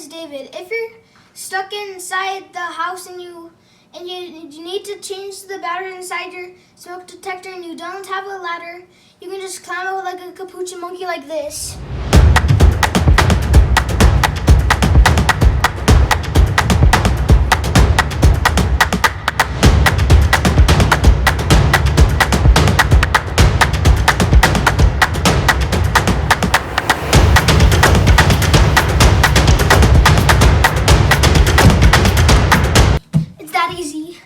is David. If you're stuck inside the house and you need to change the battery inside your smoke detector and you don't have a ladder, you can just climb up like a capuchin monkey like this. It's that easy.